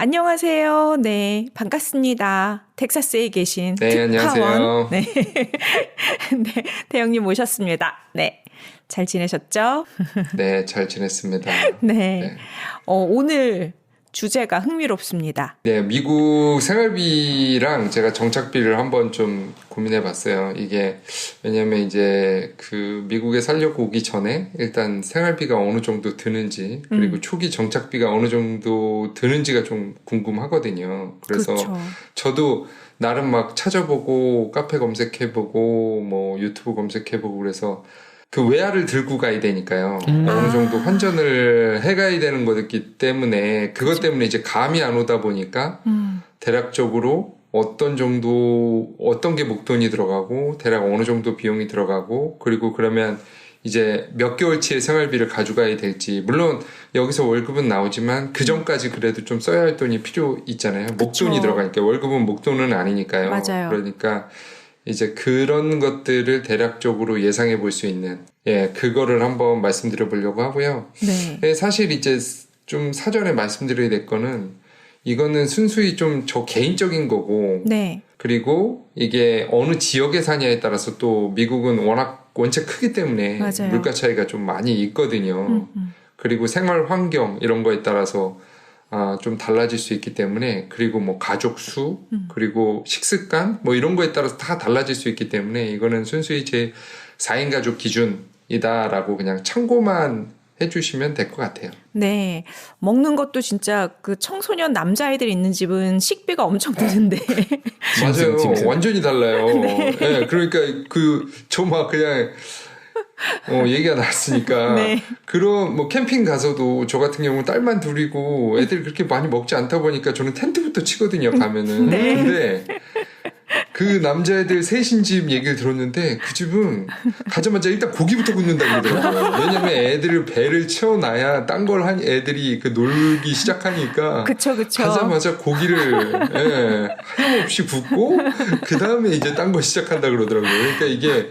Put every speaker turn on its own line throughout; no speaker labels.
안녕하세요. 네, 반갑습니다. 텍사스에 계신
네, 안녕하세요.
네. 네, 태영님 모셨습니다. 네, 잘 지내셨죠?
네, 잘 지냈습니다.
네.
네.
오늘 주제가 흥미롭습니다.
네, 미국 생활비랑 제가 정착비를 한번 좀 고민해 봤어요. 이게, 왜냐면 이제 그 미국에 살려고 오기 전에 일단 생활비가 어느 정도 드는지, 그리고 초기 정착비가 어느 정도 드는지가 좀 궁금하거든요. 그래서
그렇죠.
저도 나름 막 찾아보고, 카페 검색해보고, 뭐 유튜브 검색해보고 그래서 그 외화를 들고 가야 되니까요. 어느 정도 환전을 해가야 되는 거기 때문에 그것 때문에 이제 감이 안 오다 보니까 대략적으로 어떤 정도 어떤 게 목돈이 들어가고 대략 어느 정도 비용이 들어가고 그리고 그러면 이제 몇 개월치의 생활비를 가져가야 될지 물론 여기서 월급은 나오지만 그 전까지 그래도 좀 써야 할 돈이 필요 있잖아요. 목돈이
그쵸.
들어가니까 월급은 목돈은 아니니까요.
맞아요.
그러니까 이제 그런 것들을 대략적으로 예상해 볼 수 있는, 그거를 한번 말씀드려 보려고 하고요.
네.
사실 이제 좀 사전에 말씀드려야 될 거는, 이거는 순수히 좀 저 개인적인 거고,
네.
그리고 이게 어느 지역에 사냐에 따라서 또 미국은 워낙 원체 크기 때문에
맞아요.
물가 차이가 좀 많이 있거든요. 그리고 생활 환경 이런 거에 따라서 좀 달라질 수 있기 때문에 그리고 뭐 가족 수 그리고 식습관 뭐 이런 거에 따라서 다 달라질 수 있기 때문에 이거는 순수히 제 4인 가족 기준이다라고 그냥 참고만 해주시면 될 것 같아요.
네. 먹는 것도 진짜 그 청소년 남자애들 있는 집은 식비가 엄청 드는데.
맞아요.
짐승.
완전히 달라요. 네. 그러니까 저 막 그냥 얘기가 나왔으니까.
네.
그런, 캠핑 가서도 저 같은 경우는 딸만 둘이고 애들 그렇게 많이 먹지 않다 보니까 저는 텐트부터 치거든요, 가면은.
네.
근데 그 남자애들 셋인 집 얘기를 들었는데 그 집은 가자마자 일단 고기부터 굽는다고 그러더라고요. 왜냐면 애들을 배를 채워놔야 딴 걸 한 애들이 그 놀기 시작하니까.
그쵸.
가자마자 고기를 하염없이 굽고 그 다음에 이제 딴 거 시작한다 그러더라고요. 그러니까 이게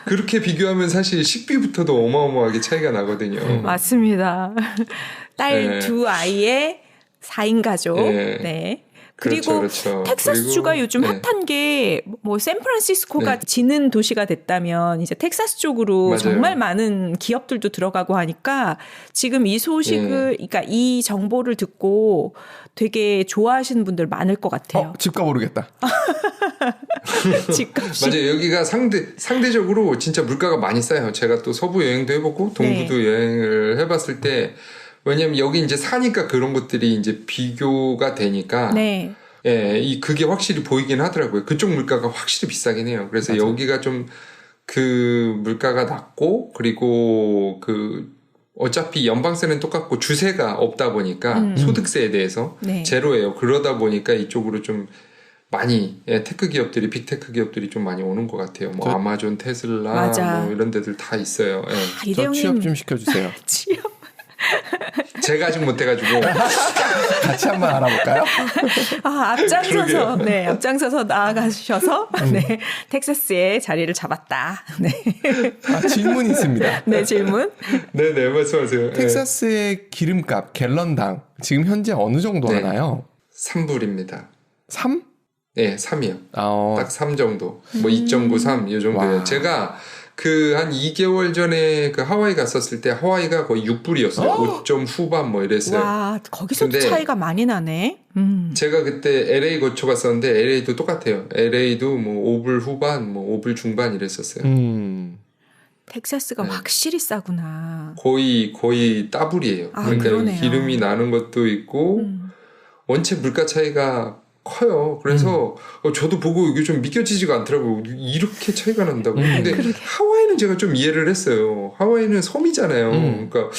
그렇게 비교하면 사실 식비부터도 어마어마하게 차이가 나거든요.
맞습니다. 딸
네.
두 아이의 4인 가족.
네.
네. 그리고
그렇죠.
텍사스주가
그리고,
요즘 핫한 게 뭐 샌프란시스코가
네.
지는 도시가 됐다면 이제 텍사스 쪽으로
맞아요.
정말 많은 기업들도 들어가고 하니까 지금 이 소식을 그러니까 이 정보를 듣고 되게 좋아하시는 분들 많을 것 같아요.
집값 오르겠다.
집값이.
맞아요. 여기가 상대적으로 진짜 물가가 많이 싸요. 제가 또 서부 여행도 해보고 동부도 여행을 해봤을 때 왜냐면 여기 이제 사니까 그런 것들이 이제 비교가 되니까
네.
그게 확실히 보이긴 하더라고요. 그쪽 물가가 확실히 비싸긴 해요. 그래서
맞아.
여기가 좀 그 물가가 낮고 그리고 어차피 연방세는 똑같고 주세가 없다 보니까 소득세에 대해서
네.
제로예요. 그러다 보니까 이쪽으로 좀 많이 테크 기업들이 빅테크 기업들이 좀 많이 오는 것 같아요. 뭐 아마존, 테슬라
맞아.
뭐 이런 데들 다 있어요.
저
이대영님
취업 좀 시켜주세요.
취업.
제가 아직 못해가지고
같이 한번 알아볼까요?
앞장서서 나아가셔서 네, 텍사스에 자리를 잡았다. 네.
질문이 있습니다.
네, 질문.
네네 말씀하세요.
텍사스의 기름값 갤런당 지금 현재 어느 정도
네.
하나요?
3불입니다.
3?
네, 3이요.
딱
딱 3 정도. 뭐 2.9, 3, 이 정도예요.
와.
제가 한 2개월 전에 하와이 갔었을 때 하와이가 거의 6불이었어요. 5점 후반 뭐 이랬어요.
와, 거기서도
근데
차이가 많이 나네.
제가 그때 LA 거쳐 갔었는데 LA도 똑같아요. LA도 뭐 5불 후반, 뭐 5불 중반 이랬었어요.
텍사스가
네.
확실히 싸구나.
거의 따블이에요. 그러니까
그러네요.
기름이 나는 것도 있고 원체 물가 차이가 커요. 그래서 저도 보고 이게 좀 믿겨지지가 않더라고요. 이렇게 차이가 난다고. 근데 하와이는 제가 좀 이해를 했어요. 하와이는 섬이잖아요. 그러니까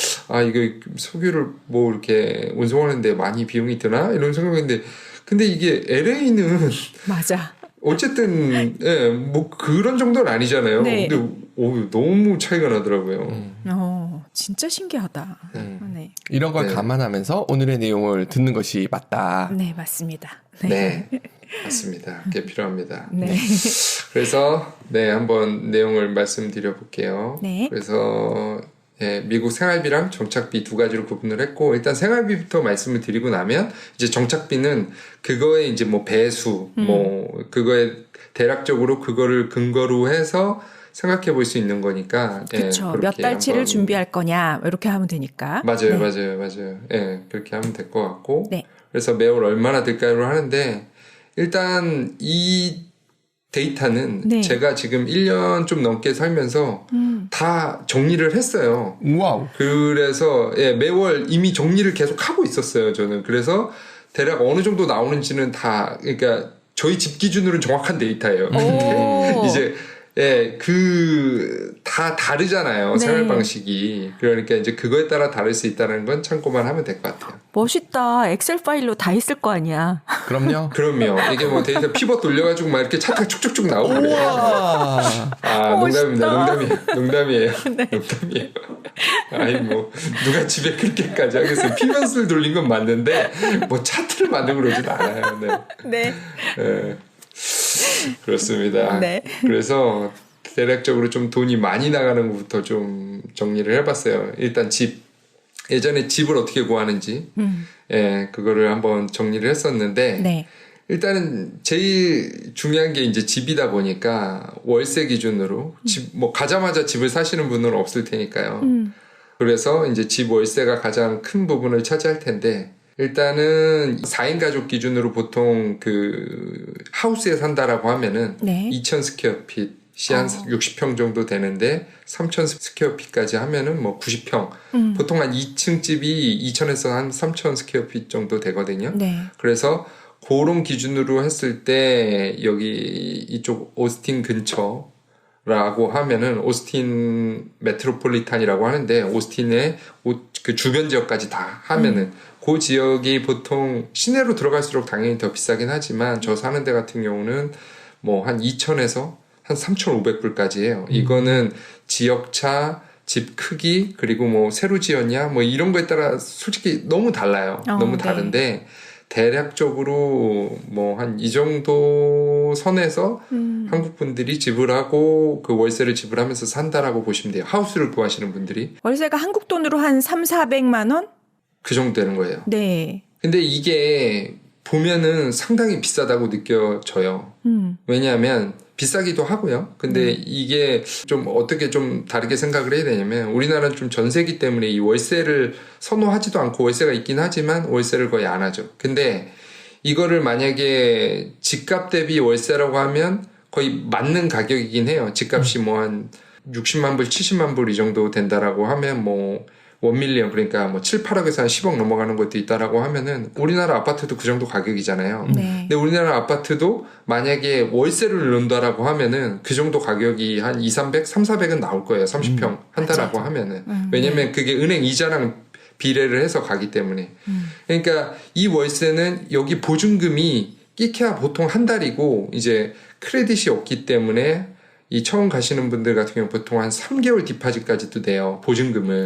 이게 석유를 뭐 이렇게 운송하는데 많이 비용이 드나 이런 생각인데 근데 이게 LA는
맞아.
어쨌든 뭐 그런 정도는 아니잖아요.
네.
근데 너무 차이가 나더라고요.
진짜 신기하다. 네.
이런 걸
네.
감안하면서 오늘의 내용을 듣는 것이 맞다.
네, 맞습니다.
네, 맞습니다. 그게 필요합니다.
네.
그래서 한번 내용을 말씀드려 볼게요.
네.
그래서 예, 미국 생활비랑 정착비 두 가지로 구분을 했고, 일단 생활비부터 말씀을 드리고 나면, 이제 정착비는 그거에 이제 뭐 배수, 뭐, 그거에 대략적으로 그거를 근거로 해서 생각해 볼 수 있는 거니까.
그렇죠.
예,
몇 달치를
한번
준비할 거냐 이렇게 하면 되니까.
맞아요,
네.
맞아요. 예, 그렇게 하면 될 것 같고.
네.
그래서 매월 얼마나 들까요를 하는데, 일단 이 데이터는
네.
제가 지금 1년 좀 넘게 살면서 다 정리를 했어요.
와우.
그래서 예, 매월 이미 정리를 계속 하고 있었어요, 저는. 그래서 대략 어느 정도 나오는지는 다, 그러니까 저희 집 기준으로는 정확한 데이터예요. 근데
오.
이제 예, 다 다르잖아요.
네.
생활 방식이. 그러니까 이제 그거에 따라 다를 수 있다는 건 참고만 하면 될 것 같아요.
멋있다. 엑셀 파일로 다 있을 거 아니야.
그럼요.
그럼요. 이게 뭐 데이터 피벗 돌려가지고 막 이렇게 차트가 쭉쭉쭉 나오고 그래요.
우와.
아, 농담입니다.
멋있다.
농담이에요. 농담이에요. 아니, 뭐, 누가 집에 그렇게까지 하겠어요. 피벗을 돌린 건 맞는데, 뭐 차트를 만들고 그러진 않아요. 네.
네.
예. 그렇습니다.
네.
그래서 대략적으로 좀 돈이 많이 나가는 것부터 좀 정리를 해봤어요. 일단 집. 예전에 집을 어떻게 구하는지, 예, 그거를 한번 정리를 했었는데,
네.
일단은 제일 중요한 게 이제 집이다 보니까 월세 기준으로 뭐 가자마자 집을 사시는 분은 없을 테니까요. 그래서 이제 집 월세가 가장 큰 부분을 차지할 텐데, 일단은 4인 가족 기준으로 보통 그 하우스에 산다라고 하면은
네.
2,000 스퀘어핏이 한 60평 정도 되는데 3,000 스퀘어핏까지 하면은 뭐 90평. 보통 한 2층 집이 2,000에서 한 3,000 스퀘어핏 정도 되거든요.
네.
그래서 그런 기준으로 했을 때 여기 이쪽 오스틴 근처라고 하면은 오스틴 메트로폴리탄이라고 하는데 오스틴의 그 주변 지역까지 다 하면은 그 지역이 보통 시내로 들어갈수록 당연히 더 비싸긴 하지만 저 사는 데 같은 경우는 뭐 한 2,000에서 한 3,500불까지 해요. 이거는 지역차, 집 크기, 그리고 뭐 새로 지었냐 뭐 이런 거에 따라 솔직히 너무 달라요. 너무
네.
다른데 대략적으로 뭐 한 이 정도 선에서 한국 분들이 지불하고 그 월세를 지불하면서 산다라고 보시면 돼요. 하우스를 구하시는 분들이
월세가 한국 돈으로 한 3,400만 원?
그 정도 되는 거예요.
네.
근데 이게 보면은 상당히 비싸다고 느껴져요. 왜냐하면 비싸기도 하고요. 근데 이게 좀 어떻게 좀 다르게 생각을 해야 되냐면 우리나라는 좀 전세기 때문에 이 월세를 선호하지도 않고 월세가 있긴 하지만 월세를 거의 안 하죠. 근데 이거를 만약에 집값 대비 월세라고 하면 거의 맞는 가격이긴 해요. 집값이 뭐 한 60만 불, 70만 불 이 정도 된다라고 하면 뭐 1밀리언 그러니까 뭐 7, 8억에서 한 10억 넘어가는 것도 있다라고 하면은 우리나라 아파트도 그 정도 가격이잖아요.
네.
근데 우리나라 아파트도 만약에 월세를 넣는다라고 하면은 그 정도 가격이 한 2, 300, 3, 400은 나올 거예요. 30평 한다라고 하면은. 왜냐면 그게 은행 이자랑 비례를 해서 가기 때문에. 그러니까 이 월세는 여기 보증금이 끼케야 보통 한 달이고 이제 크레딧이 없기 때문에 이 처음 가시는 분들 같은 경우 보통 한 3개월 디파짓까지도 돼요. 보증금을.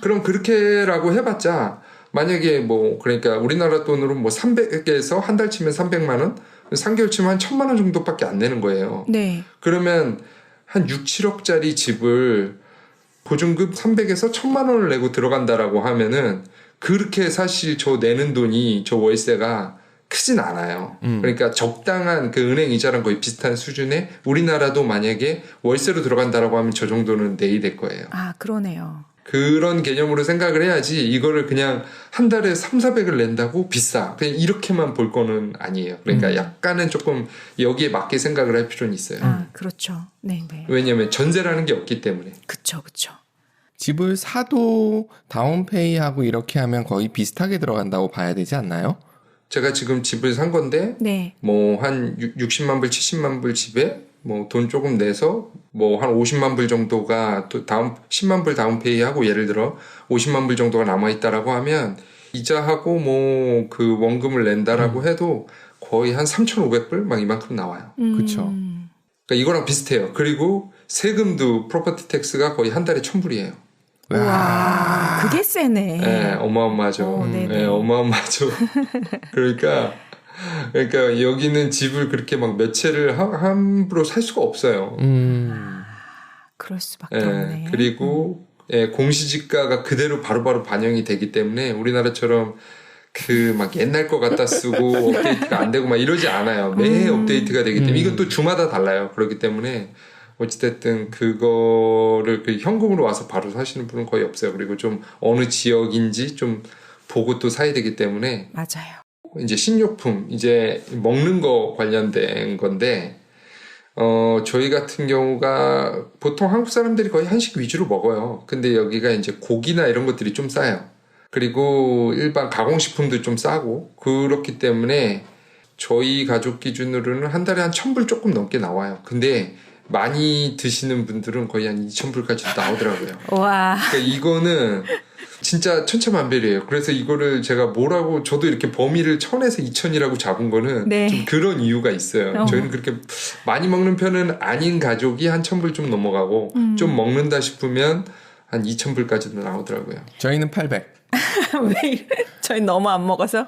그럼 그렇게라고 해봤자 만약에 뭐 그러니까 우리나라 돈으로 뭐 300에서 한 달 치면 300만 원, 3개월 치면 한 1,000만 원 정도밖에 안 내는 거예요.
네.
그러면 한 6, 7억짜리 집을 보증금 300에서 1,000만 원을 내고 들어간다라고 하면은 그렇게 사실 저 내는 돈이 저 월세가 크진 않아요. 그러니까 적당한 그 은행 이자랑 거의 비슷한 수준에 우리나라도 만약에 월세로 들어간다라고 하면 저 정도는 내야 될 거예요.
아, 그러네요.
그런 개념으로 생각을 해야지 이거를 그냥 한 달에 3, 400을 낸다고 비싸. 그냥 이렇게만 볼 거는 아니에요. 그러니까 약간은 조금 여기에 맞게 생각을 할 필요는 있어요.
아, 그렇죠. 네, 네.
왜냐하면 전세라는 게 없기 때문에.
그쵸.
집을 사도 다운페이하고 이렇게 하면 거의 비슷하게 들어간다고 봐야 되지 않나요?
제가 지금 집을 산 건데
네.
뭐 한 60만 불, 70만 불 집에 뭐 돈 조금 내서 뭐 한 50만 불 정도가 또 10만 불 다운페이 하고 예를 들어 50만 불 정도가 남아 있다라고 하면 이자하고 뭐 그 원금을 낸다라고 해도 거의 한 3,500불 막 이만큼 나와요.
그렇죠.
그러니까 이거랑 비슷해요. 그리고 세금도 프로퍼티 텍스가 거의 한 달에 1,000불이에요.
와, 그게 세네.
네, 어마어마하죠. 네, 어마어마하죠. 그러니까 여기는 집을 그렇게 막 몇 채를 함부로 살 수가 없어요.
그럴 수밖에 없네.
그리고 예, 공시지가가 그대로 바로바로 반영이 되기 때문에 우리나라처럼 그 막 옛날 거 갖다 쓰고 업데이트가 안 되고 막 이러지 않아요. 매해 업데이트가 되기 때문에 이건 또 주마다 달라요. 그렇기 때문에 어찌됐든 그거를 그 현금으로 와서 바로 사시는 분은 거의 없어요. 그리고 좀 어느 지역인지 좀 보고 또 사야 되기 때문에
맞아요.
이제 식료품 이제 먹는 거 관련된 건데 저희 같은 경우가 보통 한국 사람들이 거의 한식 위주로 먹어요. 근데 여기가 이제 고기나 이런 것들이 좀 싸요. 그리고 일반 가공식품도 좀 싸고 그렇기 때문에 저희 가족 기준으로는 한 달에 한 1,000불 조금 넘게 나와요. 근데 많이 드시는 분들은 거의 한 2,000불까지도 나오더라고요.
와.
그러니까 이거는 진짜 천차만별이에요. 그래서 이거를 제가 뭐라고 저도 이렇게 범위를 1,000에서 2,000이라고 잡은 거는
네.
좀 그런 이유가 있어요. 저희는 그렇게 많이 먹는 편은 아닌 가족이 한 1,000불 좀 넘어가고 좀 먹는다 싶으면 한 2,000불까지도 나오더라고요.
저희는 800.
왜 저희 너무 안 먹어서.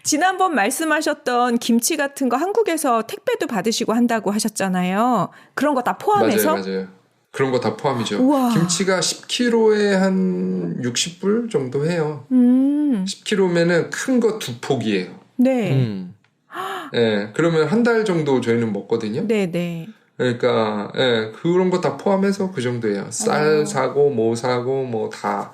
지난번 말씀하셨던 김치 같은 거 한국에서 택배도 받으시고 한다고 하셨잖아요. 그런 거 다 포함해서?
맞아요. 그런 거 다 포함이죠.
우와.
김치가 10kg에 한 60불 정도 해요. 10kg면은 큰 거 2폭이에요.
네.
예, 그러면 한 달 정도 저희는 먹거든요.
네.
그러니까 예, 그런 거 다 포함해서 그 정도예요. 쌀 사고 뭐 사고 뭐 다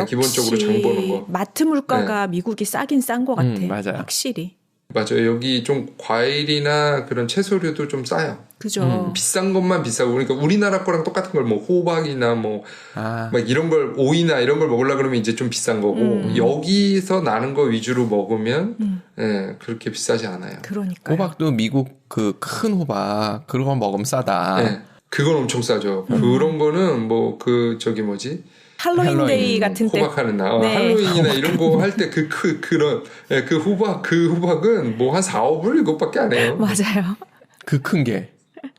기본적으로 장 보는 거.
마트 물가가 미국이 싸긴 싼 것 같아.
맞아요.
확실히.
맞아요. 여기 좀 과일이나 그런 채소류도 좀 싸요.
그죠.
비싼 것만 비싸고 그러니까 우리나라 거랑 똑같은 걸 뭐 호박이나 뭐 막 이런 걸 오이나 이런 걸 먹으려 그러면 이제 좀 비싼 거고 여기서 나는 거 위주로 먹으면 예, 그렇게 비싸지 않아요.
그러니까요.
호박도 미국 그 큰 호박 그거 먹으면 싸다.
예, 그건 엄청 싸죠. 그런 거는 뭐 그 저기 뭐지?
할로윈데이 같은 때.
호박하는 날,
네.
할로윈이나 이런 거 할 때 그런 예, 그 호박은 뭐 한 4, 5불 이것밖에 안 해요.
맞아요.
그 큰 게.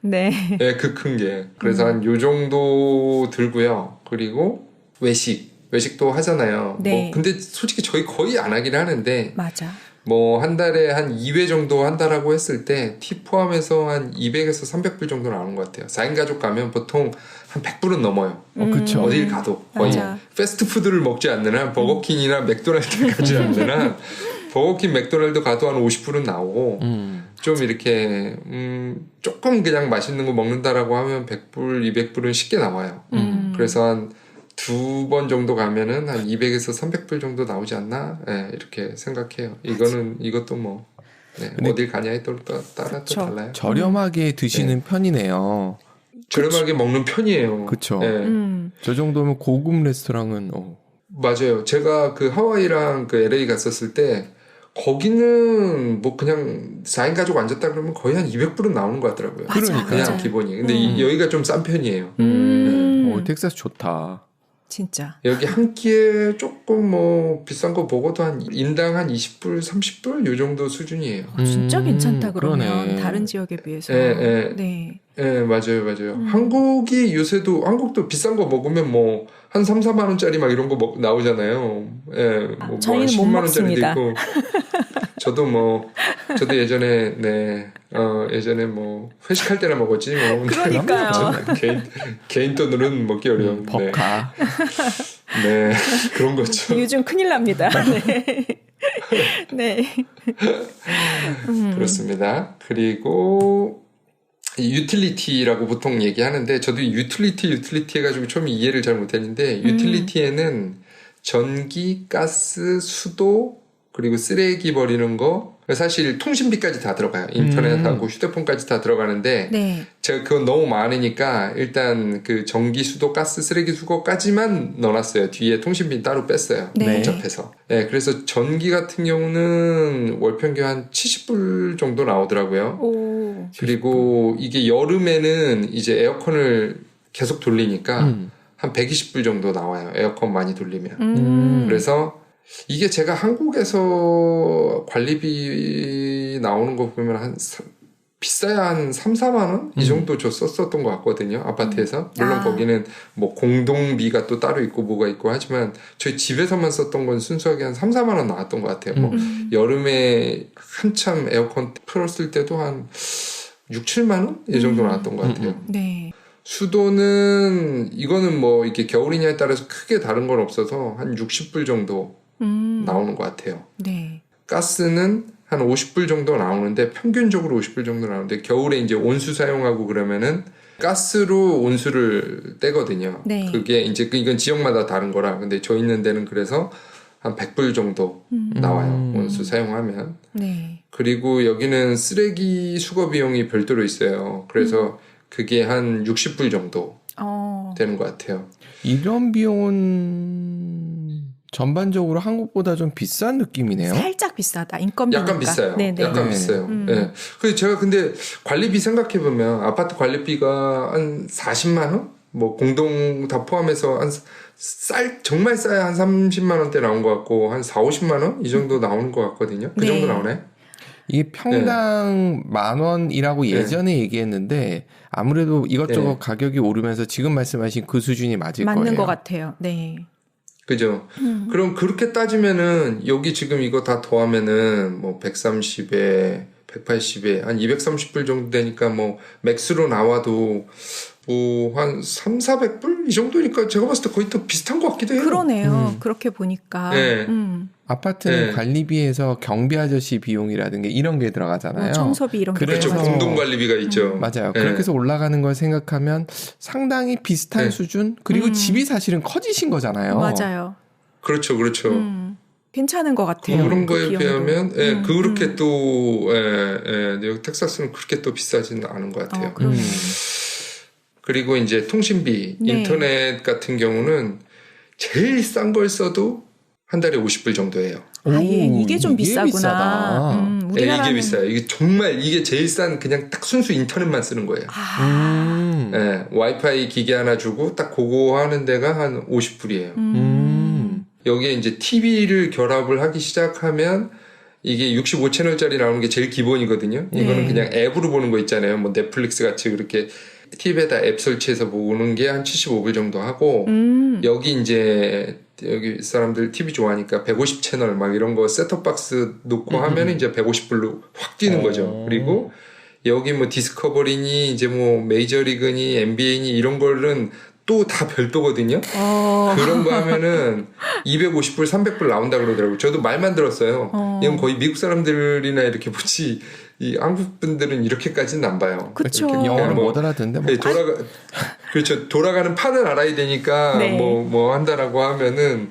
네.
예, 그 큰 게. 그래서 한 요 정도 들고요. 그리고 외식도 하잖아요.
네.
뭐 근데 솔직히 저희 거의 안 하긴 하는데
맞아.
뭐 한 달에 한 2회 정도 한다라고 했을 때 팁 포함해서 한 200에서 300불 정도 나오는 것 같아요. 4인 가족 가면 보통 한 100불은 넘어요.
그쵸.
어딜 가도 거의
맞아.
패스트푸드를 먹지 않는 한 버거킹이나 맥도날드 가지 않는 한 버거킹 맥도날드 가도 한 50불은 나오고 좀 이렇게 조금 그냥 맛있는 거 먹는다라고 하면 100불, 200불은 쉽게 나와요. 그래서 한 2번 정도 가면은 한 200에서 300불 정도 나오지 않나? 네, 이렇게 생각해요. 이것도 뭐 어딜 가냐에 따라 또 달라요.
저렴하게 드시는 편이네요.
저렴하게 먹는 편이에요.
그쵸.
네.
저 정도면 고급 레스토랑은
맞아요. 제가 그 하와이랑 그 LA 갔었을 때 거기는 뭐 그냥 4인 가족 앉았다 그러면 거의 한 200불은 나오는 것 같더라고요.
그러니까요.
그냥
맞아.
기본이. 근데 여기가 좀 싼 편이에요.
텍사스 좋다.
진짜.
여기 한 끼에 조금 뭐 비싼 거 먹어도 한 인당 한 20불, 30불 요 정도 수준이에요.
진짜 괜찮다 그러면
그러네.
다른 지역에 비해서.
예.
네.
네, 맞아요. 한국이 요새도 한국도 비싼 거 먹으면 뭐 한 3, 4만 원짜리 막 이런 거 나오잖아요. 예, 뭐
저희는
한
못
10만 원짜리도
먹습니다.
있고. 저도 예전에 예전에 뭐 회식할 때나 먹었지 뭐.
그러니까요.
개인 돈으로는 먹기 어려운데.
법카.
네, 그런 거죠.
요즘 큰일 납니다. 네. 네.
그렇습니다. 그리고 유틸리티라고 보통 얘기하는데 저도 유틸리티 해가지고 처음에 이해를 잘 못했는데 유틸리티에는 전기, 가스, 수도 그리고 쓰레기 버리는 거 사실 통신비까지 다 들어가요. 인터넷하고 휴대폰까지 다 들어가는데
네.
제가 그건 너무 많으니까 일단 그 전기, 수도, 가스, 쓰레기 수거까지만 넣어놨어요. 뒤에 통신비 따로 뺐어요.
네.
복잡해서. 네, 그래서 전기 같은 경우는 월 평균 한 70불 정도 나오더라고요.
오.
그리고 이게 여름에는 이제 에어컨을 계속 돌리니까 한 120불 정도 나와요. 에어컨 많이 돌리면. 그래서 이게 제가 한국에서 관리비 나오는 거 보면 비싸야 한 3, 4만 원? 이 정도 줬었던 것 같거든요. 아파트에서. 물론 거기는 뭐 공동비가 또 따로 있고 뭐가 있고 하지만 저희 집에서만 썼던 건 순수하게 한 3, 4만 원 나왔던 것 같아요. 뭐 여름에 한참 에어컨 풀었을 때도 한 6, 7만 원? 이 정도 나왔던 것 같아요.
네.
수도는 이거는 뭐 이렇게 겨울이냐에 따라서 크게 다른 건 없어서 한 60불 정도 나오는 것 같아요.
네.
가스는 한 50불 정도 나오는데 평균적으로 50불 정도 나오는데 겨울에 이제 온수 사용하고 그러면은 가스로 온수를 떼거든요.
네.
그게 이제 이건 지역마다 다른 거라. 근데 저 있는 데는 그래서 한 100불 정도 나와요. 온수 사용하면.
네.
그리고 여기는 쓰레기 수거 비용이 별도로 있어요. 그래서 그게 한 60불 정도 되는 것 같아요.
이런 비용은 전반적으로 한국보다 좀 비싼 느낌이네요.
살짝 비싸다. 인건비니까.
약간 비싸요.
네네.
약간
네.
비싸요. 네. 그래서 제가 근데 관리비 생각해 보면 아파트 관리비가 한 40만 원? 뭐 공동 다 포함해서 한 정말 싸야 한 30만 원대 나온 것 같고 한 4, 50만 원? 이 정도 나오는 것 같거든요. 그
네.
정도 나오네.
이게 평당 10,000원이라고 예전에 얘기했는데 아무래도 이것저것
네.
가격이 오르면서 지금 말씀하신 그 수준이 맞을
맞는
거예요.
것 같아요. 네.
그죠? 그럼 그렇게 따지면은 여기 지금 이거 다 더하면은 뭐 130에 180에 한 230불 정도 되니까 뭐 맥스로 나와도 뭐 한 3, 400불 이 정도니까 제가 봤을 때 거의 더 비슷한 것 같기도 해요.
그러네요. 그렇게 보니까.
네.
아파트는
네.
관리비에서 경비 아저씨 비용이라든가 이런 게 들어가잖아요.
뭐 청소비 이런 게
그래서-
그렇죠. 공동 관리비가 있죠.
맞아요.
네.
그렇게 해서 올라가는 걸 생각하면 상당히 비슷한
네.
수준? 그리고 집이 사실은 커지신 거잖아요.
맞아요.
그렇죠, 그렇죠.
괜찮은 것 같아요.
그런
그
거에
비용도.
비하면 그렇게 또 여기 텍사스는 그렇게 또 비싸지는 않은 것 같아요.
그러네요.
그리고 이제 통신비,
네.
인터넷 같은 경우는 제일 싼 걸 써도 한 달에 50불 정도예요.
이게 좀 비싸구나.
비싸다.
네,
우리나라는
이게 비싸요. 이게 정말 이게 제일 싼 그냥 딱 순수 인터넷만 쓰는 거예요. 네, 와이파이 기계 하나 주고 딱 그거 하는 데가 한 50불이에요. 여기에 이제 TV를 결합을 하기 시작하면 이게 65채널짜리 나오는 게 제일 기본이거든요. 이거는 그냥 앱으로 보는 거 있잖아요. 뭐 넷플릭스 같이 그렇게 TV에다 앱 설치해서 보는 게 한 75불 정도 하고 여기 이제 여기 사람들 TV 좋아하니까 150채널 막 이런 거 셋톱박스 놓고 하면 이제 150불로 확 뛰는 거죠. 그리고 여기 뭐 디스커버리니 이제 뭐 메이저리그니 NBA니 이런 거는 또 다 별도거든요. 그런 거 하면은 250불, 300불 나온다 그러더라고요. 저도 말만 들었어요. 이건 거의 미국 사람들이나 이렇게 보지 이 한국 분들은 이렇게까지는 안 봐요.
그쵸.
이렇게
영어는
뭐
못 알아듣는데 뭐
네, 그렇죠. 돌아가는 판을 알아야 되니까
네.
뭐 한다라고 하면은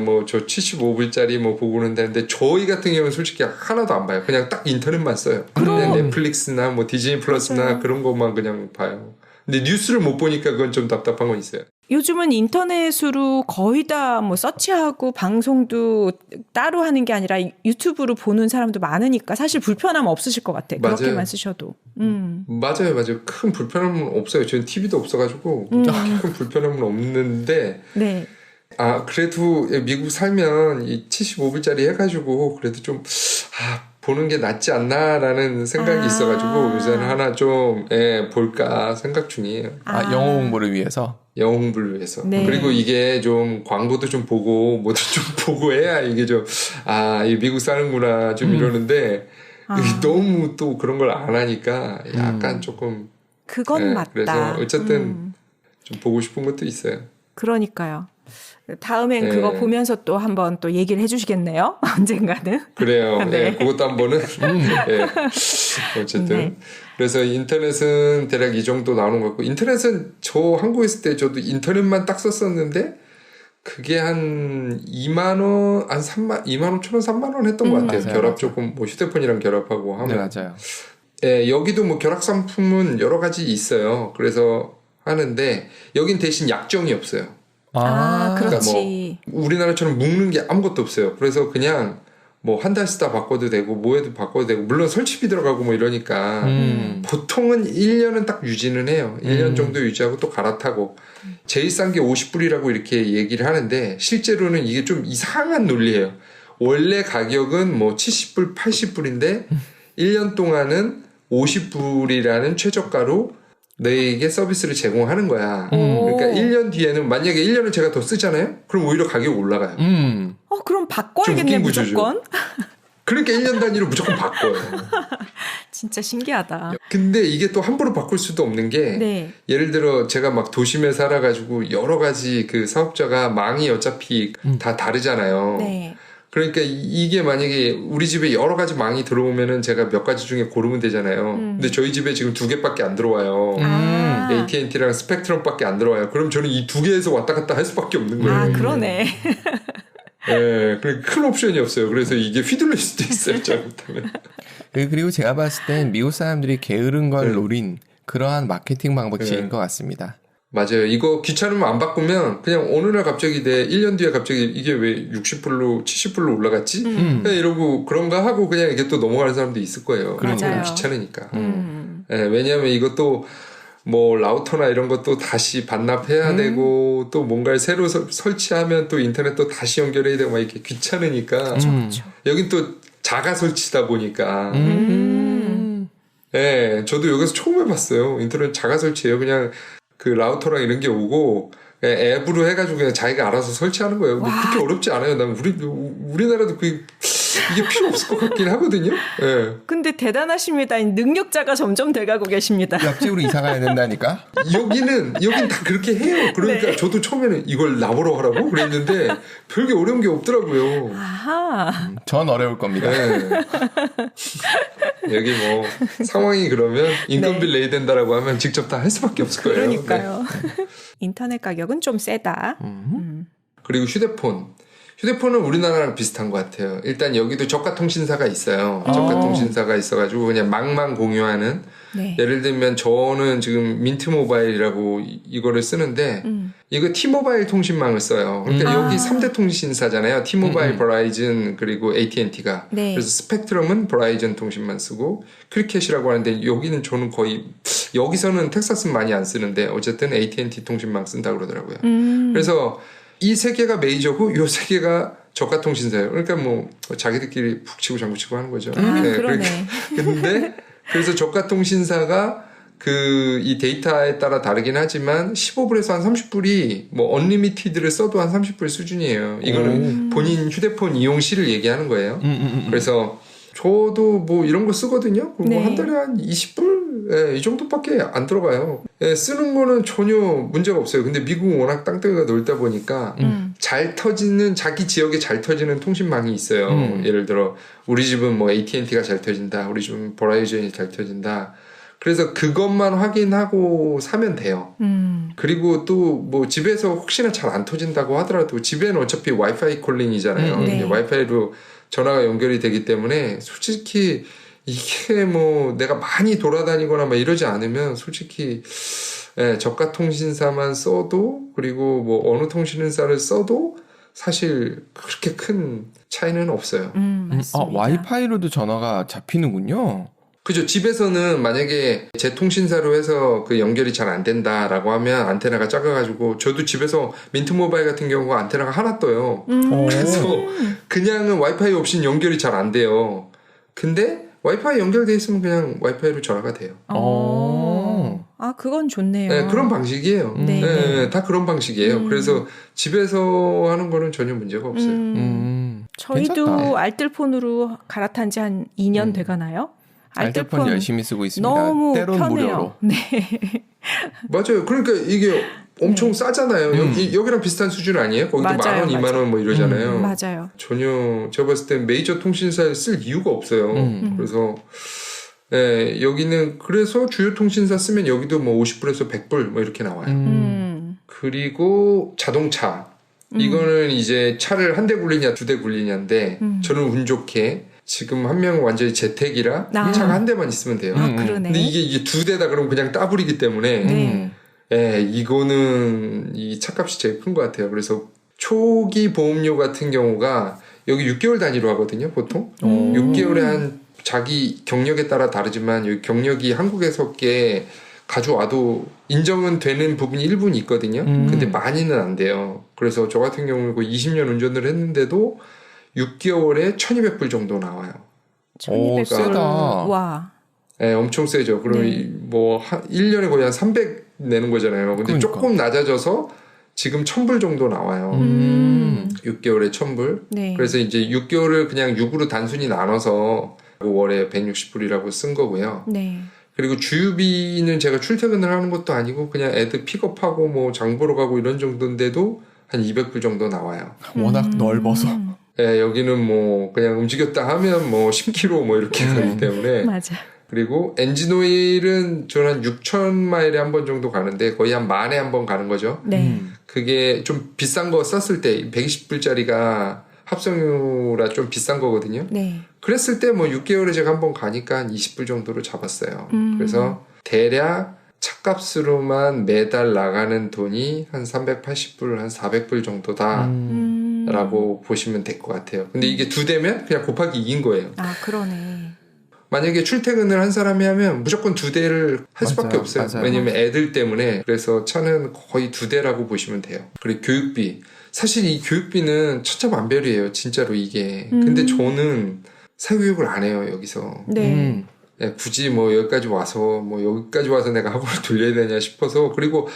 뭐 저 75불짜리 뭐 보고는 되는데 저희 같은 경우는 솔직히 하나도 안 봐요. 그냥 딱 인터넷만 써요. 그냥 넷플릭스나 뭐 디즈니 플러스나
맞아요.
그런 것만 그냥 봐요. 근데 뉴스를 못 보니까 그건 좀 답답한 건 있어요.
요즘은 인터넷으로 거의 다 뭐 서치하고 방송도 따로 하는 게 아니라 유튜브로 보는 사람도 많으니까 사실 불편함 없으실 것 같아요.
맞아요.
그렇게만 쓰셔도.
맞아요. 큰 불편함은 없어요. 저는 TV도 없어가지고 큰 불편함은 없는데
네.
그래도 미국 살면 이 75불짜리 해가지고 그래도 좀 보는 게 낫지 않나라는 생각이 있어가지고 요새는 하나 좀 볼까 생각 중이에요.
영어 공부를 위해서.
영어 공부를 위해서.
네.
그리고 이게 좀 광고도 좀 보고 뭐도 좀 보고 해야 이게 좀 이 미국 사는구나 좀 이러는데 이게 너무 또 그런 걸 안 하니까 약간 조금
그건 맞다.
그래서 어쨌든 좀 보고 싶은 것도 있어요.
그러니까요. 다음엔
네.
그거 보면서 또 한번 또 얘기를 해주시겠네요. 언젠가는.
그래요.
네.
그것도 한번은 어쨌든
네.
그래서 인터넷은 대략 이 정도 나오는 것 같고 인터넷은 저 한국에 있을 때 저도 인터넷만 딱 썼었는데 그게 한 2만 원, 한 2만 5천 원, 3만 원 했던 것 같아요.
맞아요,
결합
맞아요.
조금 뭐 휴대폰이랑 결합하고 하면.
네, 맞아요.
여기도 뭐 결합 상품은 여러 가지 있어요. 그래서 하는데 여긴 대신 약정이 없어요.
그렇지.
뭐 우리나라처럼 묶는 게 아무것도 없어요. 그래서 그냥 뭐 한 달 쓰다 바꿔도 되고 뭐해도 바꿔도 되고 물론 설치비 들어가고 뭐 이러니까 보통은 1년은 딱 유지는 해요. 1년 정도 유지하고 또 갈아타고 제일 싼 게 50불이라고 이렇게 얘기를 하는데 실제로는 이게 좀 이상한 논리예요. 원래 가격은 뭐 70불, 80불인데 1년 동안은 50불이라는 최저가로 너에게 서비스를 제공하는 거야. 그러니까 1년 뒤에는 만약에 1년을 제가 더 쓰잖아요? 그럼 오히려 가격이 올라가요.
그럼
좀
바꿔야겠네
웃긴 구조죠.
무조건.
그러니까 1년 단위로 무조건 바꿔요.
진짜 신기하다.
근데 이게 또 함부로 바꿀 수도 없는 게
네.
예를 들어 제가 막 도심에 살아가지고 여러 가지 그 사업자가 망이 어차피 다 다르잖아요.
네.
그러니까 이게 만약에 우리 집에 여러 가지 망이 들어오면은 제가 몇 가지 중에 고르면 되잖아요. 근데 저희 집에 지금 2개밖에 안 들어와요.
아.
AT&T랑 스펙트럼밖에 안 들어와요. 그럼 저는 이 2개에서 왔다 갔다 할 수밖에 없는 거예요.
아, 그러네.
네, 큰 옵션이 없어요. 그래서 이게 휘둘릴 수도 있어요. 잘못하면.
그리고 제가 봤을 땐 미국 사람들이 게으른 걸
네.
노린 그러한 마케팅 방법인
네.
것 같습니다.
맞아요. 이거 귀찮으면 안 바꾸면 그냥 어느 날 갑자기 1년 뒤에 갑자기 이게 왜 60불로 70불로 올라갔지? 그냥 이러고 그런가 하고 그냥 이게 또 넘어가는 사람도 있을 거예요.
맞아요.
귀찮으니까. 네, 왜냐하면 이것도 뭐 라우터나 이런 것도 다시 반납해야 되고 또 뭔가를 새로 설치하면 또 인터넷 또 다시 연결해야 되고 막 이렇게 귀찮으니까 여긴 또 자가 설치다 보니까 네, 저도 여기서 처음 해봤어요. 인터넷 자가 설치예요. 그냥 그 라우터랑 이런 게 오고 앱으로 해가지고 그냥 자기가 알아서 설치하는 거예요. 근데 그렇게 어렵지 않아요. 난 우리나라도 이게 필요 없을 것 같긴 하거든요. 네.
근데 대단하십니다. 능력자가 점점 돼가고 계십니다.
옆집으로 이사 가야 된다니까?
여긴 다 그렇게 해요. 그러니까
네.
저도 처음에는 이걸 나보러 하라고 그랬는데 별게 어려운 게 없더라고요.
아하.
전 어려울 겁니다.
네. 여기 뭐 상황이 그러면 인건비 내야 된다라고 하면 직접 다 할 수밖에 없을 거예요.
그러니까요. 인터넷 가격은 좀 세다.
그리고 휴대폰은 우리나라랑 비슷한 것 같아요. 일단 여기도 저가 통신사가 있어요. 저가 통신사가 있어가지고 그냥 망만 공유하는.
네.
예를 들면 저는 지금 민트 모바일이라고 이거를 쓰는데 이거 T모바일 통신망을 써요. 그러니까 여기 3대 통신사잖아요. T모바일, 버라이즌 그리고 AT&T가.
네.
그래서 스펙트럼은 버라이즌 통신만 쓰고 크리켓이라고 하는데 여기는 저는 거의 여기서는 텍사스는 많이 안 쓰는데 어쨌든 AT&T 통신망 쓴다고 그러더라고요. 그래서 이 세 개가 메이저고 요 세 개가 저가 통신사예요. 그러니까 뭐 자기들끼리 푹 치고 장구 치고 하는 거죠.
그러네.
근데 그래서 저가 통신사가 이 데이터에 따라 다르긴 하지만 15불에서 한 30불이 뭐 언리미티드를 써도 한 30불 수준이에요. 이거는 본인 휴대폰 이용 시를 얘기하는 거예요. 그래서 저도 뭐 이런 거 쓰거든요. 그리고
네.
한 달에 한 20불? 예, 이 정도밖에 안 들어가요. 예, 쓰는 거는 전혀 문제가 없어요. 근데 미국은 워낙 땅덩이가 넓다 보니까 잘 터지는 자기 지역에 잘 터지는 통신망이 있어요. 예를 들어 우리 집은 뭐 AT&T가 잘 터진다. 우리 집은 버라이즌이 잘 터진다. 그래서 그것만 확인하고 사면 돼요. 그리고 또 뭐 집에서 혹시나 잘 안 터진다고 하더라도 집에는 어차피 와이파이 콜링이잖아요.
네.
와이파이로 전화가 연결이 되기 때문에 솔직히 이게 뭐 내가 많이 돌아다니거나 막 이러지 않으면 솔직히 저가 통신사만 써도 그리고 뭐 어느 통신사를 써도 사실 그렇게 큰 차이는 없어요.
맞습니다.
와이파이로도 전화가 잡히는군요.
그죠. 집에서는 만약에 제 통신사로 해서 그 연결이 잘 안 된다라고 하면 안테나가 작아가지고 저도 집에서 민트 모바일 같은 경우가 안테나가 하나 떠요. 그래서 그냥은 와이파이 없이는 연결이 잘 안 돼요. 근데 와이파이 연결돼 있으면 그냥 와이파이로 전화가 돼요.
아, 그건 좋네요.
네, 그런 방식이에요.
네.
네, 다 그런 방식이에요. 그래서 집에서 하는 거는 전혀 문제가 없어요.
저희도
괜찮다.
알뜰폰으로 갈아탄 지 한 2년 돼가나요?
알뜰폰 열심히 쓰고 있습니다.
너무
때론
편해요.
무료로.
네.
맞아요. 그러니까 이게 엄청 싸잖아요. 여기랑 비슷한 수준 아니에요? 거기도
맞아요,
10,000원, 20,000원 뭐 이러잖아요.
맞아요.
전혀 제가 봤을 땐 메이저 통신사를 쓸 이유가 없어요. 그래서 여기는 그래서 주요 통신사 쓰면 여기도 뭐 50불에서 100불 뭐 이렇게 나와요. 그리고 자동차 이거는 이제 차를 한 대 굴리냐 두 대 굴리냐인데 저는 운 좋게 지금 한 명은 완전히 재택이라 차가 한 대만 있으면 돼요.
아, 그러네.
근데 이게 두 대다 그러면 그냥 따블이기 때문에 이거는 이 차값이 제일 큰 것 같아요. 그래서 초기 보험료 같은 경우가 여기 6개월 단위로 하거든요, 보통. 6개월에 한 자기 경력에 따라 다르지만 여기 경력이 한국에서 꽤 가져와도 인정은 되는 부분이 일부는 있거든요. 근데 많이는 안 돼요. 그래서 저 같은 경우는 20년 운전을 했는데도 6개월에 1,200불 정도 나와요.
1200불.
세다.
와.
네, 엄청 세죠. 그럼 뭐 1년에 거의 한 300 내는 거잖아요. 근데
그러니까.
조금 낮아져서 지금 1,000불 정도 나와요. 6개월에 1,000불.
네.
그래서 이제 6개월을 그냥 6으로 단순히 나눠서 월에 160불이라고 쓴 거고요.
네.
그리고 주유비는 제가 출퇴근을 하는 것도 아니고 그냥 애들 픽업하고 뭐 장 보러 가고 이런 정도인데도 한 200불 정도 나와요.
워낙 넓어서.
예, 여기는 뭐 그냥 움직였다 하면 뭐 10km 뭐 이렇게 가기 때문에.
맞아.
그리고 엔진오일은 저는 한 6,000마일에 한 번 정도 가는데 거의 한 만에 한 번 가는 거죠.
네.
그게 좀 비싼 거 썼을 때 120불짜리가 합성유라 좀 비싼 거거든요.
네.
그랬을 때 뭐 6개월에 제가 한 번 가니까 한 20불 정도로 잡았어요. 그래서 대략 차값으로만 매달 나가는 돈이 한 380불, 한 400불 정도다라고 보시면 될 것 같아요. 근데 이게 2대면 그냥 곱하기 2인 거예요.
아, 그러네.
만약에 출퇴근을 한 사람이 하면 무조건 2대를 할 수밖에
맞아요.
없어요.
맞아요.
왜냐면 애들 때문에. 그래서 차는 거의 2대라고 보시면 돼요. 그리고 교육비. 사실 이 교육비는 천차만별이에요. 진짜로 이게. 근데 저는 사교육을 안 해요. 여기서.
네.
네, 굳이 뭐 여기까지 와서 내가 학원을 돌려야 되냐 싶어서. 그리고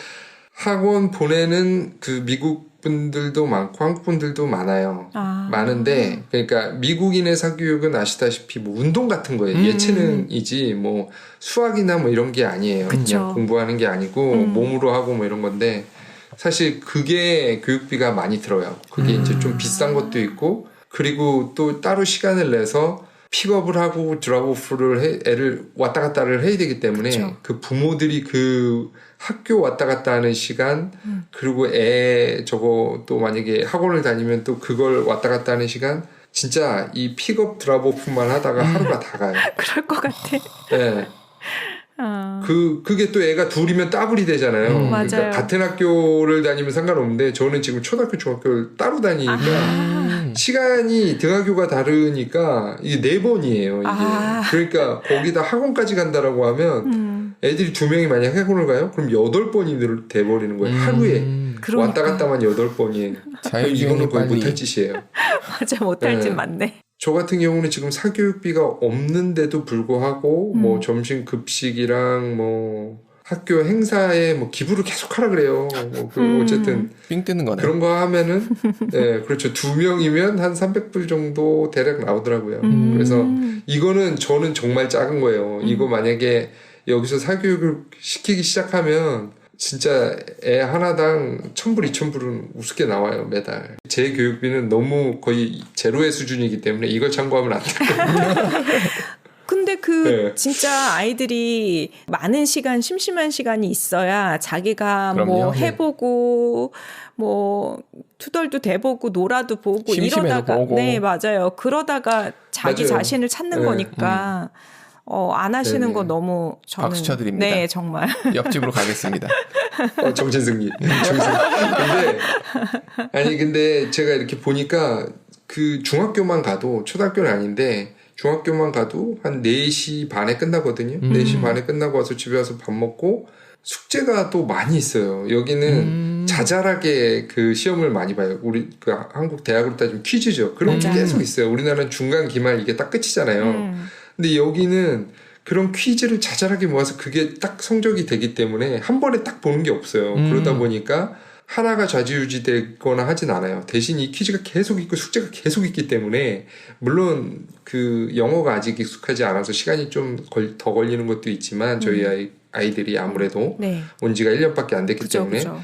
학원 보내는 그 미국 분들도 많고 한국 분들도 많아요. 많은데 그러니까 미국인의 사교육은 아시다시피 뭐 운동 같은 거예요. 예체능이지 뭐 수학이나 뭐 이런 게 아니에요.
그쵸.
그냥 공부하는 게 아니고 몸으로 하고 뭐 이런 건데 사실 그게 교육비가 많이 들어요. 그게 이제 좀 비싼 것도 있고 그리고 또 따로 시간을 내서 픽업을 하고 드랍오프를 애를 왔다 갔다를 해야 되기 때문에
그쵸.
그 부모들이 그 학교 왔다 갔다 하는 시간 그리고 애 저거 또 만약에 학원을 다니면 또 그걸 왔다 갔다 하는 시간 진짜 이 픽업 드랍오프만 하다가 하루가 다 가요.
그럴 것 같아.
네. 그게 또 애가 둘이면 따블이 되잖아요.
맞아요.
그러니까 같은 학교를 다니면 상관없는데 저는 지금 초등학교, 중학교를 따로 다니니까 시간이 등하교가 다르니까 이게 4번이에요. 이게. 그러니까 거기다 학원까지 간다라고 하면 애들이 2명이 만약 학원을 가요? 그럼 8번이 돼버리는 거예요. 하루에.
그러니까.
왔다 갔다만 8번이. 이거는 거의 못할 짓이에요.
맞아, 못할 짓 맞네.
저 같은 경우는 지금 사교육비가 없는데도 불구하고 뭐 점심 급식이랑 뭐 학교 행사에 뭐 기부를 계속 하라 그래요. 뭐 어쨌든
삥 뜨는 거네.
그런 거 하면은 네, 그렇죠. 2명이면 한 300불 정도 대략 나오더라고요. 그래서 이거는 저는 정말 작은 거예요. 이거 만약에 여기서 사교육을 시키기 시작하면 진짜 애 하나당 1,000불, 2,000불은 우습게 나와요, 매달. 제 교육비는 너무 거의 제로의 수준이기 때문에 이걸 참고하면 안 돼요.
근데
네.
진짜 아이들이 많은 시간, 심심한 시간이 있어야 자기가
그럼요.
뭐
네.
해보고, 뭐, 투덜도 대보고, 놀아도 보고,
심심해도
이러다가.
보고.
네, 맞아요. 그러다가 자기
맞아요.
자신을 찾는
네.
거니까. 안 하시는
네네.
거 너무 저는.
박수 쳐드립니다.
네, 정말.
옆집으로 가겠습니다.
정신승리. 근데 제가 이렇게 보니까 그 중학교만 가도, 초등학교는 아닌데, 중학교만 가도 한 4시 반에 끝나거든요. 4시 반에 끝나고 와서 집에 와서 밥 먹고, 숙제가 또 많이 있어요. 여기는 자잘하게 그 시험을 많이 봐요. 우리 그 한국 대학으로 따지면 퀴즈죠. 그런 게 계속 있어요. 우리나라는 중간, 기말 이게 딱 끝이잖아요. 근데 여기는 그런 퀴즈를 자잘하게 모아서 그게 딱 성적이 되기 때문에 한 번에 딱 보는 게 없어요. 그러다 보니까 하나가 좌지우지 되거나 하진 않아요. 대신 이 퀴즈가 계속 있고 숙제가 계속 있기 때문에 물론 그 영어가 아직 익숙하지 않아서 시간이 좀 더 걸리는 것도 있지만 저희 아이들이 아무래도
네.
온 지가 1년밖에 안 됐기 때문에
그죠.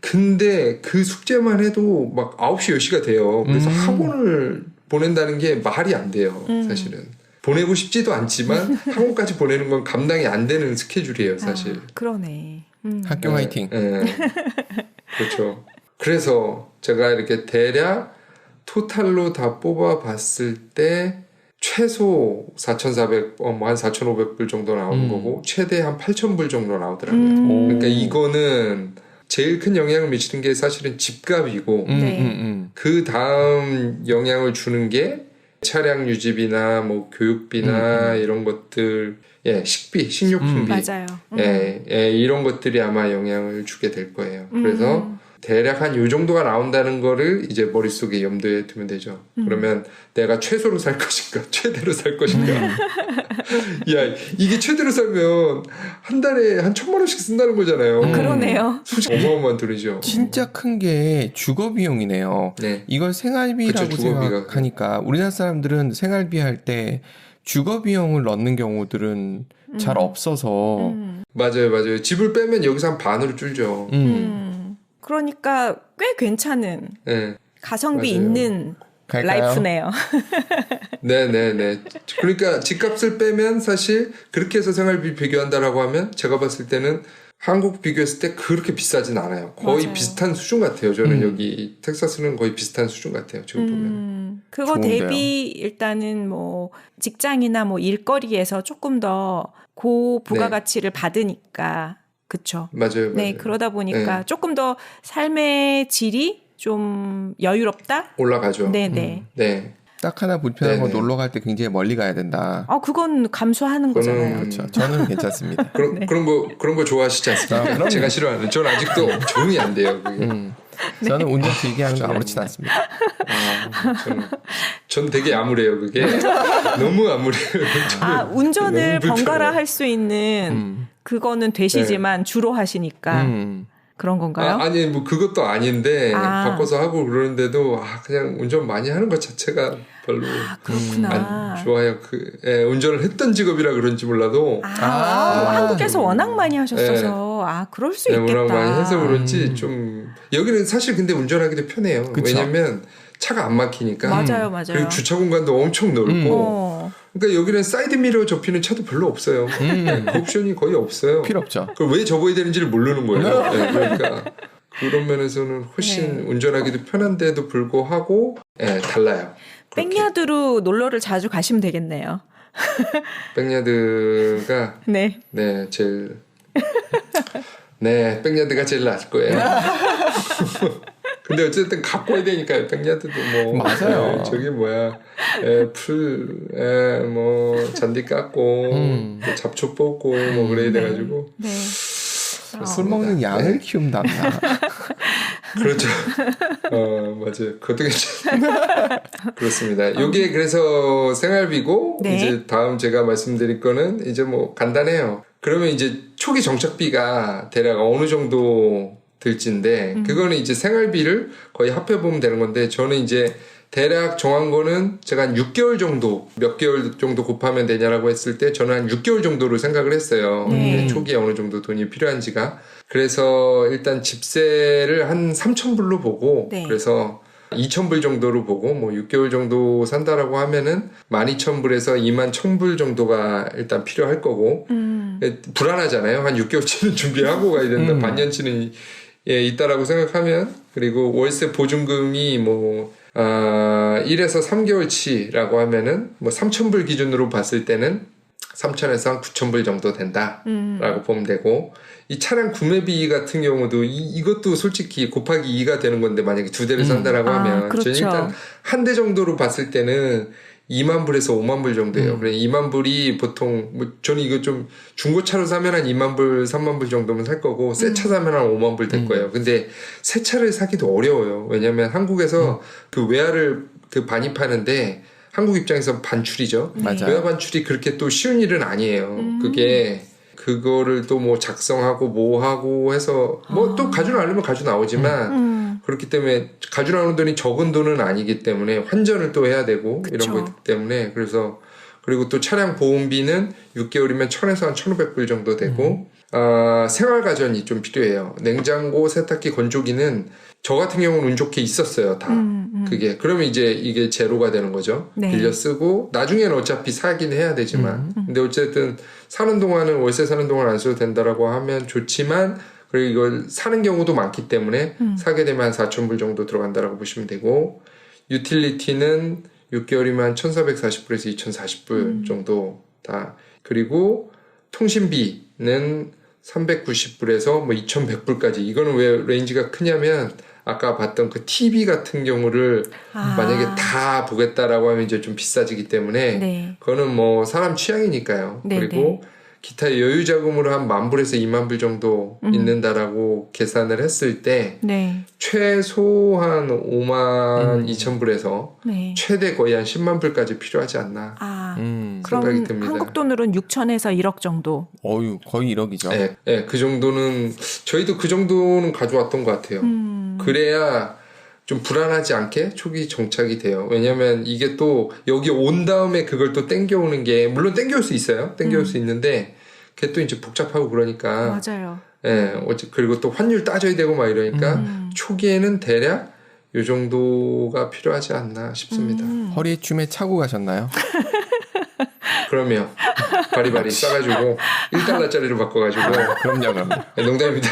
근데 그 숙제만 해도 막 9시 10시가 돼요. 그래서 학원을 보낸다는 게 말이 안 돼요. 사실은. 보내고 싶지도 않지만 학원까지 보내는 건 감당이 안 되는 스케줄이에요. 사실.
그러네.
학교 화이팅.
그렇죠. 그래서 제가 이렇게 대략 토탈로 다 뽑아봤을 때 최소 4,400, 뭐 한 4,500불 정도 나오는 거고 최대 한 8,000불 정도 나오더라고요. 그러니까 이거는 제일 큰 영향을 미치는 게 사실은 집값이고 그 다음 영향을 주는 게 차량 유지비나 뭐 교육비나 이런 것들, 식비, 식료품비,
맞아요.
이런 것들이 아마 영향을 주게 될 거예요. 그래서 대략 한 요 정도가 나온다는 거를 이제 머릿속에 염두에 두면 되죠. 그러면 내가 최소로 살 것인가, 최대로 살 것인가. 야, 이게 최대로 살면 한 달에 한 1,000만 원씩 쓴다는 거잖아요.
그러네요.
어마어마한 돈이죠.
진짜 큰 게 주거 비용이네요.
네.
이걸 생활비라고
그쵸, 주거비가.
생각하니까 우리나라 사람들은 생활비 할 때 주거 비용을 넣는 경우들은 잘 없어서
맞아요. 집을 빼면 여기서 한 반으로 줄죠.
그러니까 꽤 괜찮은
네.
가성비
맞아요.
있는
갈까요?
라이프네요.
네네네. 그러니까 집값을 빼면 사실 그렇게 해서 생활비 비교한다라고 하면 제가 봤을 때는 한국 비교했을 때 그렇게 비싸진 않아요. 거의
맞아요.
비슷한 수준 같아요. 저는 여기 텍사스는 거의 비슷한 수준 같아요. 지금 보면.
그거
좋은데요.
대비 일단은 뭐 직장이나 뭐 일거리에서 조금 더 고부가가치를 받으니까 그쵸.
맞아요.
네, 그러다 보니까
네.
조금 더 삶의 질이 좀 여유롭다?
올라가죠.
네네.
네.
딱 하나 불편한 건
네네.
놀러 갈 때 굉장히 멀리 가야 된다.
그건 감수하는
그거는-
거잖아요.
그렇죠. 저는 괜찮습니다.
그런 거 좋아하시지 않습니까?
그럼요.
제가 싫어하는. 전 아직도 적응이 안 돼요. 그게.
저는 운전 길게 하는 거 아무렇지도 않습니다.
전 되게 암울해요. 그게 너무 암울해요.
운전을
너무 불편해요.
번갈아 할 수 있는 그거는 되시지만 주로 하시니까 그런 건가요?
아니 뭐 그것도 아닌데
아.
바꿔서 하고 그러는데도 그냥 운전 많이 하는 것 자체가 별로
그렇구나.
안 좋아요. 운전을 했던 직업이라 그런지 몰라도
한국에서 워낙 많이 하셨어서 그럴 수 있겠다.
워낙 많이 해서 그런지 좀 여기는 사실 근데 운전하기도 편해요.
그쵸.
왜냐면 차가 안 막히니까.
맞아요.
그리고 주차 공간도 엄청 넓고. 그러니까 여기는 사이드 미러 접히는 차도 별로 없어요. 그 옵션이 거의 없어요.
필요 없죠.
그걸 왜 접어야 되는지를 모르는 거예요. 네, 그러니까 그런 면에서는 훨씬 운전하기도 편한데도 불구하고 달라요. 그렇게.
백야드로 놀러를 자주 가시면 되겠네요.
백야드가
네.
제일 백야드가 제일 나을 거예요. 근데 어쨌든 갖고 와야 되니까요. 백야드도 뭐
맞아요.
저기 뭐야 잔디 깎고 또 잡초 뽑고 뭐 그래야 돼가지고
네.
술 먹는 양을 키운답니다.
그렇죠. 맞아요. 그것도 괜찮아요. 그렇습니다. 요게 그래서 생활비고
네.
이제 다음 제가 말씀드릴 거는 이제 뭐 간단해요. 그러면 이제 초기 정착비가 대략 어느 정도 들지인데 그거는 이제 생활비를 거의 합해 보면 되는 건데 저는 이제 대략 정한 거는 제가 한 6개월 정도 몇 개월 정도 곱하면 되냐라고 했을 때 저는 한 6개월 정도로 생각을 했어요. 초기에 어느 정도 돈이 필요한지가. 그래서 일단 집세를 한 3,000불로 보고 그래서 2,000불 정도로 보고 뭐 6개월 정도 산다라고 하면은 12,000불에서 21,000불 정도가 일단 필요할 거고 불안하잖아요. 한 6개월치는 준비하고 가야 된다. 반년치는 있다라고 생각하면 그리고 월세 보증금이 뭐 1에서 3개월치라고 하면은 뭐 3,000불 기준으로 봤을 때는 3,000에서 한 9,000불 정도 된다라고 보면 되고 이 차량 구매비 같은 경우도 이것도 솔직히 곱하기 2가 되는 건데 만약에 두 대를 산다라고 하면
그렇죠.
저는 일단 한 대 정도로 봤을 때는 2만 불에서 5만 불 정도예요. 그래 2만 불이 보통 뭐 저는 이거 좀 중고차로 사면 한 2만 불, 3만 불 정도면 살 거고 새 차 사면 한 5만 불 될 거예요. 근데 새 차를 사기도 어려워요. 왜냐면 한국에서 그 외화를 반입하는데 한국 입장에서 반출이죠.
맞아요.
외화 반출이 그렇게 또 쉬운 일은 아니에요. 그거를 또 뭐 작성하고 뭐 하고 해서 뭐 또 가져 나오려면 가져 나오지만 그렇기 때문에 가져 나오는 돈이 적은 돈은 아니기 때문에 환전을 또 해야 되고 이런 거 있기 때문에 그래서 그리고 또 차량 보험비는 6개월이면 1,000에서 한 1,500불 정도 되고 생활가전이 좀 필요해요. 냉장고, 세탁기, 건조기는 저 같은 경우는 운 좋게 있었어요. 다 그게 그러면 이제 이게 제로가 되는 거죠. 빌려 쓰고 나중에는 어차피 사긴 해야 되지만 근데 어쨌든 사는 동안은 월세 사는 동안 안 써도 된다라고 하면 좋지만 그리고 이걸 사는 경우도 많기 때문에 사게 되면 한 4,000불 정도 들어간다라고 보시면 되고 유틸리티는 6개월이면 1,440불에서 2,040불 정도 다 그리고 통신비는 390불에서 뭐 2,100불까지 이거는 왜 레인지가 크냐면 아까 봤던 그 TV 같은 경우를 만약에 다 보겠다라고 하면 이제 좀 비싸지기 때문에 그거는 뭐 사람 취향이니까요. 그리고 기타 여유 자금으로 한 10,000불에서 20,000불 정도 있는다라고 계산을 했을 때
네.
최소 한 52,000불에서
네.
최대 거의 한 10,000불까지 필요하지 않나
아,
생각이
그럼
듭니다.
한국 돈으로는 6천에서 1억 정도.
어유 거의 1억이죠.
네, 네, 그 정도는 저희도 그 정도는 가져왔던 것 같아요. 그래야 좀 불안하지 않게 초기 정착이 돼요. 왜냐면 이게 또 여기 온 다음에 그걸 또 땡겨오는 게 물론 땡겨올 수 있어요. 땡겨올 수 있는데 그게 또 이제 복잡하고 그러니까
맞아요.
예, 그리고 또 환율 따져야 되고 막 이러니까 초기에는 대략 요 정도가 필요하지 않나 싶습니다.
허리에 춤에 차고 가셨나요?
그러면 바리바리 싸가지고 1달러짜리로 바꿔가지고
그럼요.
농담입니다.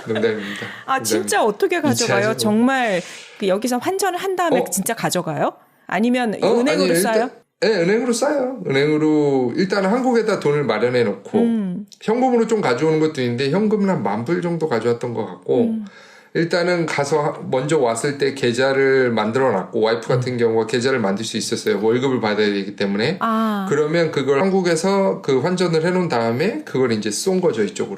농담입니다.
아, 진짜 어떻게 가져가요?
인치하죠.
정말 그 여기서 환전을 한 다음에 진짜 가져가요? 아니면 은행으로
아니,
싸요?
네, 은행으로 싸요. 은행으로 일단 한국에다 돈을 마련해 놓고 현금으로 좀 가져오는 것도 있는데 현금은 한 10,000불 정도 가져왔던 것 같고 일단은 가서 먼저 왔을 때 계좌를 만들어 놨고 와이프 같은 경우가 계좌를 만들 수 있었어요. 월급을 받아야 되기 때문에. 그러면 그걸 한국에서 그 환전을 해놓은 다음에 그걸 이제 쏜 거죠. 이쪽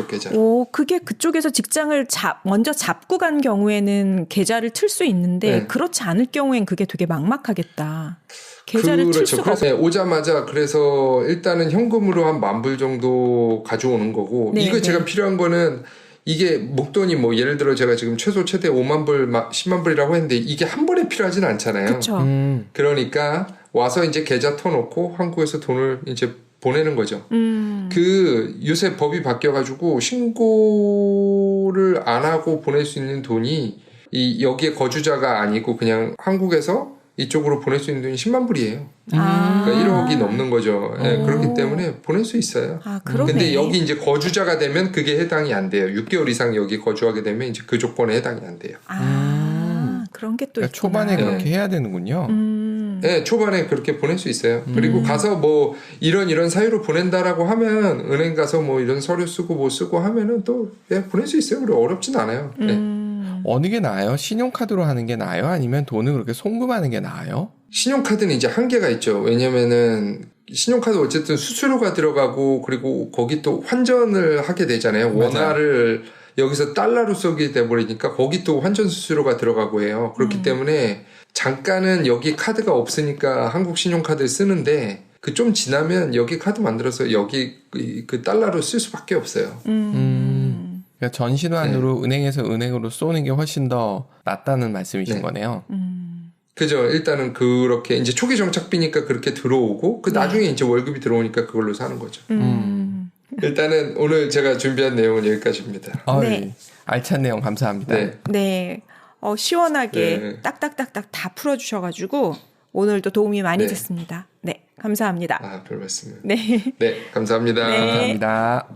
계좌로.
오, 그게 그쪽에서 직장을 먼저 잡고 간 경우에는 계좌를 틀 수 있는데
네.
그렇지 않을 경우엔 그게 되게 막막하겠다. 계좌를 틀
그렇죠.
수가 없어.
네, 오자마자 그래서 일단은 현금으로 한 10,000불 정도 가져오는 거고
네,
이거
네.
제가 필요한 거는 이게 목돈이 뭐 예를 들어 제가 지금 최대 50,000불, 100,000불이라고 했는데 이게 한 번에 필요하진 않잖아요.
그렇죠.
그러니까 와서 이제 계좌 터놓고 한국에서 돈을 이제 보내는 거죠. 그 요새 법이 바뀌어가지고 신고를 안 하고 보낼 수 있는 돈이 여기에 거주자가 아니고 그냥 한국에서 이쪽으로 보낼 수 있는 돈이 100,000불이에요. 그러니까 1억이 넘는 거죠. 네, 그렇기 때문에 보낼 수 있어요.
아, 그러네.
근데 여기 이제 거주자가 되면 그게 해당이 안 돼요. 6개월 이상 여기 거주하게 되면 이제 그 조건에 해당이 안 돼요.
그런 게 또
그러니까
있구나.
초반에 그렇게 해야 되는군요.
네, 초반에 그렇게 보낼 수 있어요. 그리고 가서 뭐 이런 사유로 보낸다라고 하면 은행 가서 뭐 이런 서류 쓰고 뭐 쓰고 하면은 또 보낼 수 있어요. 그리고 어렵진 않아요. 네.
어느 게 나아요? 신용카드로 하는 게 나아요? 아니면 돈을 그렇게 송금하는 게 나아요?
신용카드는 이제 한계가 있죠. 왜냐면은 신용카드 어쨌든 수수료가 들어가고 그리고 거기 또 환전을 하게 되잖아요. 원화를 여기서 달러로 쓰게 돼버리니까 거기 또 환전 수수료가 들어가고 해요. 그렇기 때문에 잠깐은 여기 카드가 없으니까 한국 신용카드를 쓰는데 그 좀 지나면 여기 카드 만들어서 여기 그 달러로 쓸 수밖에 없어요.
그러니까 전신환으로 은행에서 은행으로 쏘는 게 훨씬 더 낫다는 말씀이신
네.
거네요.
그죠. 일단은 그렇게 이제 초기 정착비니까 그렇게 들어오고 그 나중에 이제 월급이 들어오니까 그걸로 사는 거죠. 일단은 오늘 제가 준비한 내용은 여기까지입니다.
네.
알찬 내용 감사합니다.
네.
네. 시원하게
네.
딱딱딱딱 다 풀어주셔가지고 오늘도 도움이 많이
네.
됐습니다. 네. 감사합니다.
별 말씀을.
네.
네, 감사합니다.
네.
감사합니다.